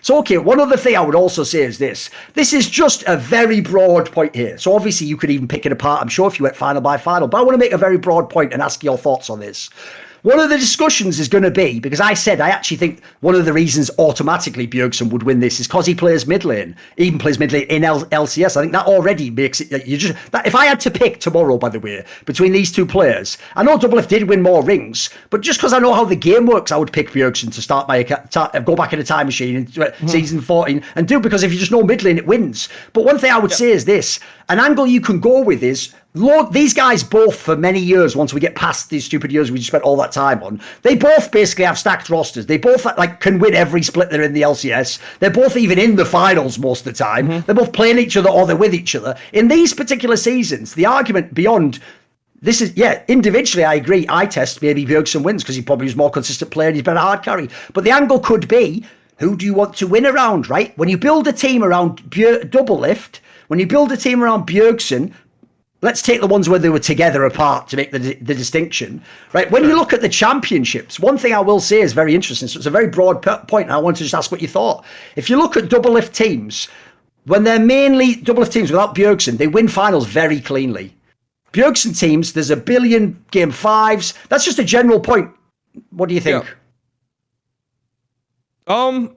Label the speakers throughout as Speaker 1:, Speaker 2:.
Speaker 1: So, okay, one other thing I would also say is this. This is just a very broad point here. So, obviously, you could even pick it apart, I'm sure, if you went final by final. But I want to make a very broad point and ask your thoughts on this. One of the discussions is going to be, because I actually think one of the reasons automatically Bjergsen would win this is because he plays mid lane, even plays mid lane in LCS. I think that already makes it, if I had to pick tomorrow, by the way, between these two players, I know Doublelift did win more rings, but just because I know how the game works, I would pick Bjergsen to go back in a time machine in season 14 and do, because if you just know mid lane, it wins. But one thing I would say is this, an angle you can go with is, Lord, these guys both, for many years, once we get past these stupid years we just spent all that time on, they both basically have stacked rosters. They both can win every split they're in the LCS. They're both even in the finals most of the time. They're both playing each other or they're with each other. In these particular seasons, the argument beyond this is, individually, I agree. I test maybe Bjergsen wins because he probably was more consistent player and he's better hard carry. But the angle could be, who do you want to win around, right? When you build a team around Doublelift, when you build a team around Bjergsen, let's take the ones where they were together apart to make the distinction, right? When you look at the championships, one thing I will say is very interesting. So it's a very broad point. And I want to just ask what you thought. If you look at Doublelift teams, when they're mainly Doublelift teams without Bjergsen, they win finals very cleanly. Bjergsen teams, there's a billion game 5s. That's just a general point. What do you think?
Speaker 2: Yeah.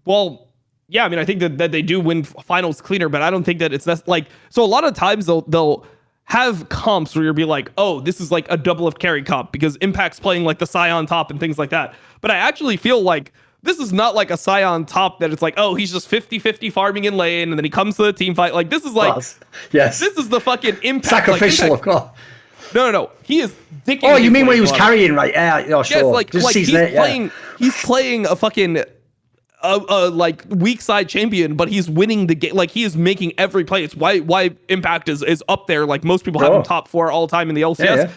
Speaker 2: Well, yeah, I mean, I think that they do win finals cleaner, but I don't think that it's like, so a lot of times they'll have comps where you'll be like, oh, this is like a Doublelift carry comp because Impact's playing like the Scion top and things like that. But I actually feel like this is not like a Scion top that it's like, oh, he's just 50-50 farming in lane and then he comes to the team fight. Like, this is like,
Speaker 1: yes,
Speaker 2: this is the Impact.
Speaker 1: Sacrificial,
Speaker 2: like, Impact.
Speaker 1: Of course.
Speaker 2: No. He is dicking.
Speaker 1: Oh, you mean when he was carrying, right? Yeah, sure.
Speaker 2: Yes, he's playing a fucking like weak side champion, but he's winning the game. Like, he is making every play. It's why Impact is up there. Like, most people have him top 4 all time in the LCS.
Speaker 1: Yeah.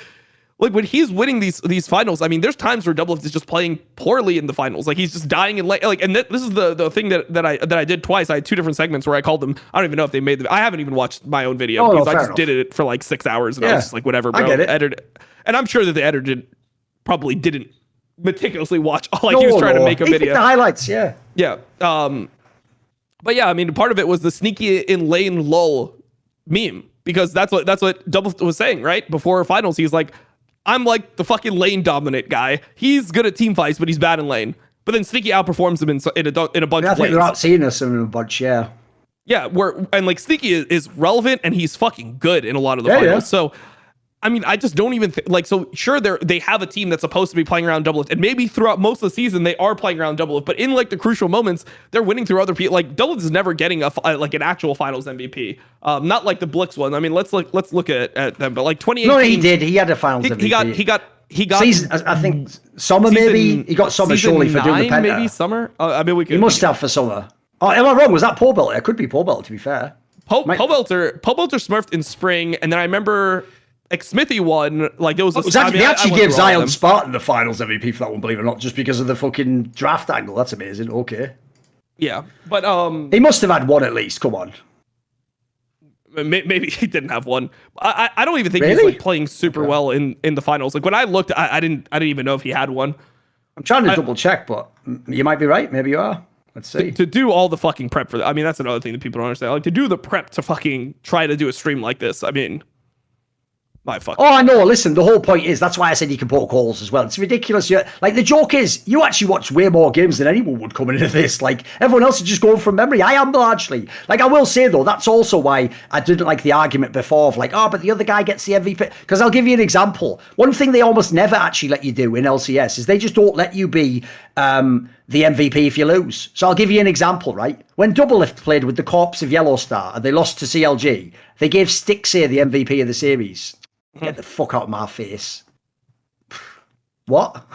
Speaker 2: Like, when he's winning these finals, I mean, there's times where Doublelift is just playing poorly in the finals. Like, he's just dying in late. Like, and this is the thing that I did twice. I had 2 different segments where I called them. I don't even know if they made I haven't even watched my own video because I just did it for like 6 hours and I was just like, whatever, bro.
Speaker 1: I get it.
Speaker 2: Edited. And I'm sure that the editor probably didn't meticulously watch. Like, he was trying to make a video.
Speaker 1: The highlights, yeah.
Speaker 2: But yeah, I mean, part of it was the sneaky in lane lull meme, because that's what Doublelift was saying, right? Before finals, he's like, I'm like the fucking lane dominant guy. He's good at team fights, but he's bad in lane. But then Sneaky outperforms him in a bunch of lanes.
Speaker 1: I think they're outseeing us in a bunch, yeah.
Speaker 2: Yeah, and like Sneaky is relevant and he's fucking good in a lot of the finals. Yeah. So, I mean, I just don't even like. So sure, they have a team that's supposed to be playing around Doublelift, and maybe throughout most of the season they are playing around Doublelift. But in like the crucial moments, they're winning through other people. Like, Doublelift is never getting like an actual finals MVP. Not like the Blix one. I mean, let's look at them. But like 2018,
Speaker 1: no, he did. He had a finals MVP.
Speaker 2: He got
Speaker 1: season, I think summer maybe. He got summer surely for doing the penta.
Speaker 2: Maybe summer. I mean, we could.
Speaker 1: He must have for summer. Oh, am I wrong? Was that pole belter? It could be pole belter, to be fair.
Speaker 2: Pole belter smurfed in spring, and then I remember Smithy won. Like, there was
Speaker 1: they actually gave Zion Spartan the finals MVP for that one, believe it or not, just because of the fucking draft angle. That's amazing. Okay.
Speaker 2: Yeah, but
Speaker 1: he must have had one at least. Come on.
Speaker 2: Maybe he didn't have one. I don't even think he's like playing super well in the finals. Like, when I looked, I didn't even know if he had one.
Speaker 1: I'm trying to double check, but you might be right. Maybe you are. Let's see.
Speaker 2: To do all the fucking prep for that. I mean, that's another thing that people don't understand. Like, to do the prep to fucking try to do a stream like this. I mean, my fuck.
Speaker 1: Oh, I know. Listen, the whole point is, that's why I said you can poke holes as well. It's ridiculous. Like, the joke is, you actually watch way more games than anyone would coming into this. Like, everyone else is just going from memory. I am largely. Like, I will say, though, that's also why I didn't like the argument before of like, oh, but the other guy gets the MVP. Because I'll give you an example. One thing they almost never actually let you do in LCS is they just don't let you be the MVP if you lose. So I'll give you an example, right? When Doublelift played with the Corpse of Yellow Star and they lost to CLG, they gave Stixxay the MVP of the series. Get the fuck out of my face. What?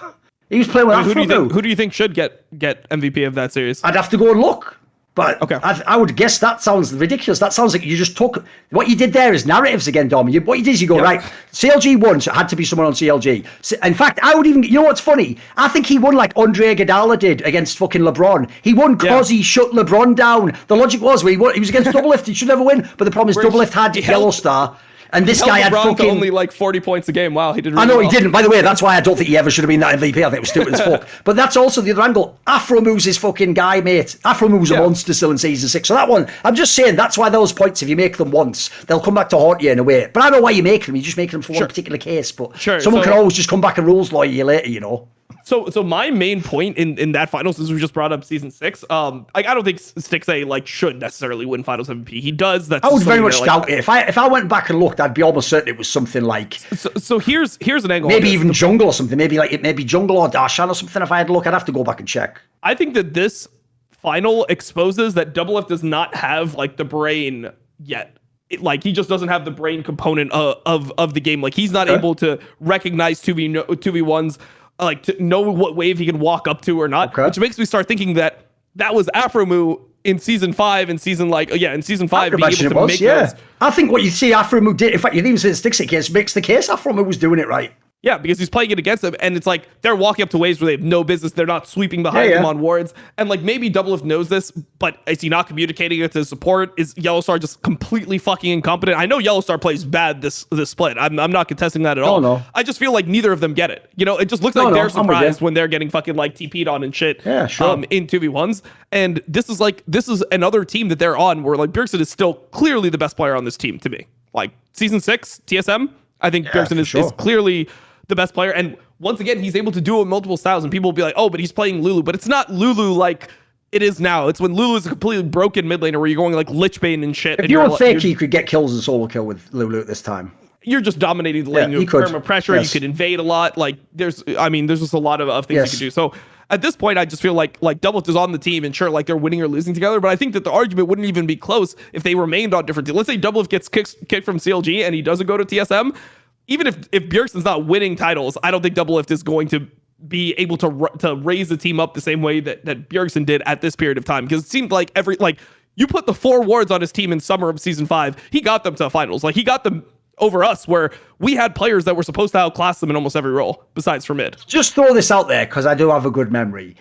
Speaker 1: He was playing with
Speaker 2: who do you think should get MVP of that series?
Speaker 1: I'd have to go and look. But
Speaker 2: okay.
Speaker 1: I would guess that sounds ridiculous. That sounds like you just took... What you did there is narratives again, Dom. What you did is you go, right, CLG won, so it had to be someone on CLG. In fact, I would even... You know what's funny? I think he won like Andre Iguodala did against fucking LeBron. He won because he shut LeBron down. The logic was, he was against Doublelift. He should never win. But the problem is Doublelift had Yellow Star. And this guy had
Speaker 2: LeBron to
Speaker 1: fucking...
Speaker 2: only like 40 points a game. Wow, he did really
Speaker 1: I know
Speaker 2: well.
Speaker 1: he didn't. By the way, that's why I don't think he ever should have been that MVP. I think it was stupid as fuck. But that's also the other angle. Afromu's his fucking guy, mate. Afromu's a monster still in season 6. So that one, I'm just saying, that's why those points, if you make them once, they'll come back to haunt you in a way. But I don't know why you make them. You just make them for one particular case. But someone can always just come back and rules lawyer you later, you know.
Speaker 2: So my main point in that finals, since we just brought up season 6, I don't think Stixay like should necessarily win finals MVP. He does. That's
Speaker 1: I would very much doubt it. If I went back and looked, I'd be almost certain it was something like.
Speaker 2: So here's an angle.
Speaker 1: Maybe even jungle or something. Maybe jungle or Darshan or something. If I had to look, I'd have to go back and check.
Speaker 2: I think that this final exposes that Doublelift does not have like the brain yet. Like he just doesn't have the brain component of the game. Like he's not able to recognize 2v1s. Like to know what wave he can walk up to or not, which makes me start thinking that was Afromu in season 5 and season in season 5 being able to make those.
Speaker 1: I think what you see Afromu did, in fact, you even say the Stixay case makes the case Afromu was doing it right.
Speaker 2: Yeah, because he's playing it against them, and it's like they're walking up to waves where they have no business. They're not sweeping behind them on wards, and like maybe Doublelift knows this, but is he not communicating it to support? Is Yellowstar just completely fucking incompetent? I know Yellowstar plays bad this split. I'm not contesting that at all.
Speaker 1: No.
Speaker 2: I just feel like neither of them get it. You know, it just looks like they're surprised when they're getting fucking like TP'd on and shit.
Speaker 1: Yeah, sure.
Speaker 2: In 2v1s, and this is another team that they're on where like Bjergsen is still clearly the best player on this team to me. Like season 6 TSM, I think Bjergsen is clearly the best player, and once again he's able to do it in multiple styles, and people will be like, oh, but he's playing Lulu, but it's not Lulu like it is now. It's when Lulu is a completely broken mid laner where you're going like Lichbane and shit.
Speaker 1: If you were fake, you could get kills and solo kill with Lulu at this time.
Speaker 2: You're just dominating the lane. You perma pressure. You could invade a lot. Like there's just a lot of things you could do. So at this point, I just feel like Doublelift is on the team, and sure, like they're winning or losing together. But I think that the argument wouldn't even be close if they remained on different teams. Let's say Doublelift gets kicked from CLG and he doesn't go to TSM. Even if Bjergsen's not winning titles, I don't think Doublelift is going to be able to raise the team up the same way that Bjergsen did at this period of time. Because it seemed like you put the 4 wards on his team in summer of season 5, he got them to finals. Like he got them over us, where we had players that were supposed to outclass them in almost every role, besides for mid.
Speaker 1: Just throw this out there because I do have a good memory.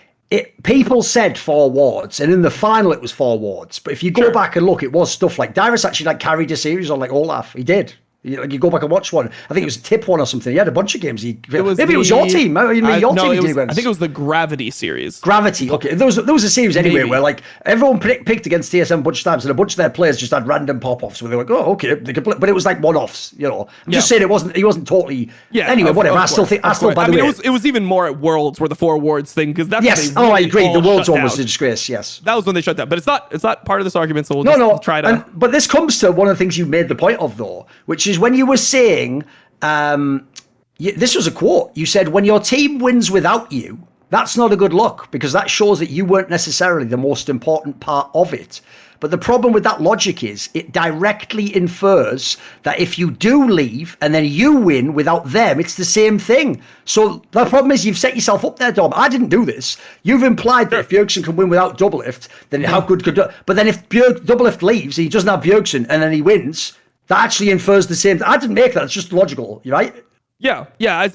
Speaker 1: People said 4 wards, and in the final it was 4 wards. But if you go back and look, it was stuff like Dyrus actually like carried a series on like Olaf. He did. You go back and watch one. I think it was Tip one or something. He had a bunch of games. Maybe it was your team. I think it
Speaker 2: was the Gravity series.
Speaker 1: Gravity. Okay, there was a series anyway where like everyone picked against TSM a bunch of times, and a bunch of their players just had random pop-offs where they were like, oh, okay, they could play, but it was like one-offs. You know, I'm just saying he wasn't totally. Yeah. Anyway, whatever. I still. By the way,
Speaker 2: it was even more at Worlds where the 4 wards thing, because that's
Speaker 1: I agree. The Worlds one was a disgrace. Yes,
Speaker 2: that was when they shut down. But it's not part of this argument. So we'll try to.
Speaker 1: But this comes to one of the things you made the point of though, which is when you were saying. This was a quote. You said, when your team wins without you, that's not a good look because that shows that you weren't necessarily the most important part of it. But the problem with that logic is it directly infers that if you do leave and then you win without them, it's the same thing. So the problem is you've set yourself up there, Dom. I didn't do this. You've implied that if Bjergsen can win without Doublelift, then how good could... But then if Doublelift leaves, he doesn't have Bjergsen, and then he wins... That actually infers the same. I didn't make that. It's just logical, right?
Speaker 2: Yeah.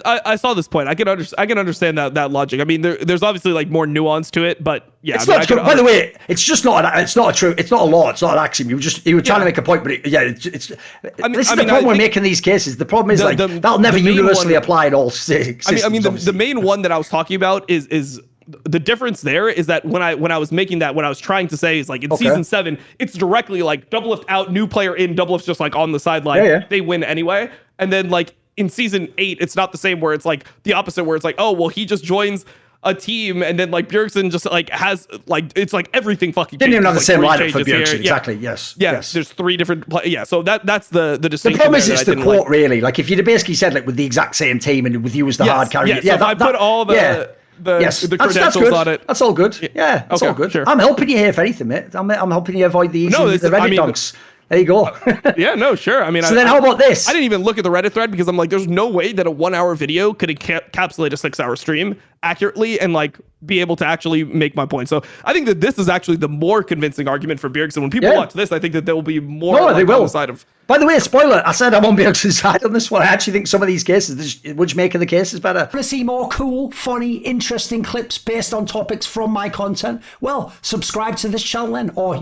Speaker 2: I saw this point. I can understand that logic. I mean, there's obviously like more nuance to it, but yeah.
Speaker 1: It's not true. By the way, it's just not. It's not a true. It's not a law. It's not an axiom. You were trying to make a point, but this is the problem we're making these cases. The problem is that'll never universally apply in all systems.
Speaker 2: I mean, the main one that I was talking about is. The difference there is that when I was making that, what I was trying to say is like in season 7, it's directly like Doublelift out, new player in, Doublelift's just like on the sideline. They win anyway. And then like in season 8, it's not the same where it's like the opposite where it's like, oh, well, he just joins a team and then like Bjergsen just like has like, it's like everything fucking
Speaker 1: didn't even have the
Speaker 2: like
Speaker 1: same lineup for Bjergsen. Exactly. Yes.
Speaker 2: There's 3 different so that's the distinction.
Speaker 1: The problem is it's the quote really. Like if you'd basically said like with the exact same team and with you as the hard carry.
Speaker 2: So if I put all the the credentials on it.
Speaker 1: That's all good. Yeah, that's all good. Sure. I'm helping you here if anything, mate. I'm helping you avoid the Reddit dunks. There you go.
Speaker 2: Yeah, no, sure. I mean,
Speaker 1: so then how about this?
Speaker 2: I didn't even look at the Reddit thread because I'm like, there's no way that a 1-hour video could encapsulate a 6-hour stream accurately and like be able to actually make my point. So I think that this is actually the more convincing argument for Bjergsen. When people watch this, I think that there will be more on the side of.
Speaker 1: By the way, spoiler, I said I'm on Bjergsen's side on this one. I actually think some of these cases, which making the cases better. Want to see more cool, funny, interesting clips based on topics from my content? Well, subscribe to this channel then, or,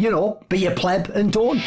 Speaker 1: be a pleb and don't.